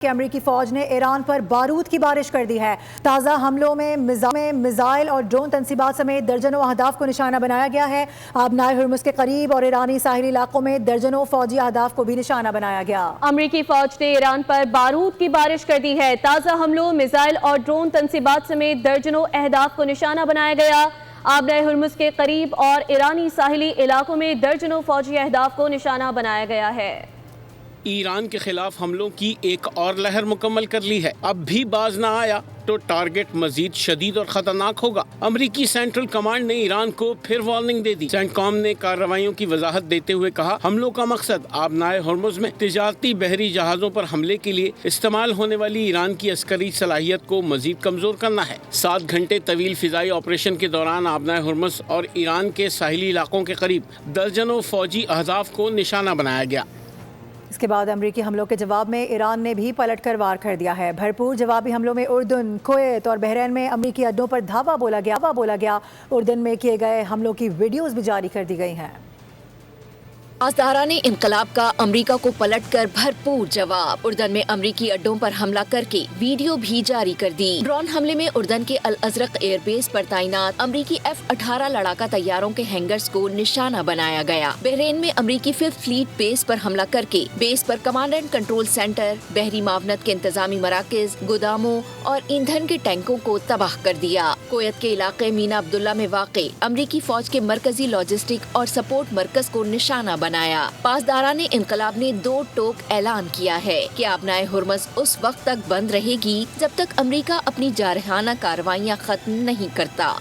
کہ امریکی فوج نے ایران پر بارود کی بارش کر دی ہے۔ تازہ حملوں میں میزائل اور ڈرون تنصیبات سمیت درجنوں اہداف کو نشانہ بنایا گیا ہے۔ آبنائے ہرمز کے قریب اور ایرانی ساحلی علاقوں میں درجنوں فوجی اہداف کو بھی نشانہ بنایا گیا۔ امریکی فوج نے ایران پر بارود کی بارش کر دی ہے۔ تازہ حملوں، میزائل اور ڈرون تنصیبات سمیت درجنوں اہداف کو نشانہ بنایا گیا۔ آبنائے ہرمز کے قریب اور ایرانی ساحلی علاقوں میں درجنوں فوجی اہداف کو نشانہ بنایا گیا ہے۔ ایران کے خلاف حملوں کی ایک اور لہر مکمل کر لی ہے۔ اب بھی باز نہ آیا تو ٹارگٹ مزید شدید اور خطرناک ہوگا۔ امریکی سینٹرل کمانڈ نے ایران کو پھر وارننگ دے دی۔ سینٹ کام نے کارروائیوں کی وضاحت دیتے ہوئے کہا، حملوں کا مقصد آبنائے ہرمز میں تجارتی بحری جہازوں پر حملے کے لیے استعمال ہونے والی ایران کی عسکری صلاحیت کو مزید کمزور کرنا ہے۔ 7 گھنٹے طویل فضائی آپریشن کے دوران آبنائے ہرمز اور ایران کے ساحلی علاقوں کے قریب درجنوں فوجی اہداف کو نشانہ بنایا گیا۔ اس کے بعد امریکی حملوں کے جواب میں ایران نے بھی پلٹ کر وار کر دیا ہے۔ بھرپور جوابی حملوں میں اردن، کویت اور بحرین میں امریکی اڈوں پر دھاوا بولا گیا۔ اردن میں کیے گئے حملوں کی ویڈیوز بھی جاری کر دی گئی ہیں۔ پاسداران انقلاب کا امریکہ کو پلٹ کر بھرپور جواب۔ اردن میں امریکی اڈوں پر حملہ کر کے ویڈیو بھی جاری کر دی۔ ڈرون حملے میں اردن کے الازرق ایئر بیس پر تعینات امریکی F-18 لڑاکا طیاروں کے ہینگرز کو نشانہ بنایا گیا۔ بحرین میں امریکی 5th فلیٹ بیس پر حملہ کر کے بیس پر کمانڈ اینڈ کنٹرول سینٹر، بحری معاونت کے انتظامی مراکز، گوداموں اور ایندھن کے ٹینکوں کو تباہ کر دیا۔ کویت کے علاقے مینا عبداللہ میں واقع امریکی فوج کے مرکزی لاجسٹک اور سپورٹ مرکز کو نشانہ بنایا۔ پاسداران انقلاب نے 2 ٹوک اعلان کیا ہے کہ آبنائے ہرمز اس وقت تک بند رہے گی جب تک امریکہ اپنی جارحانہ کارروائیاں ختم نہیں کرتا۔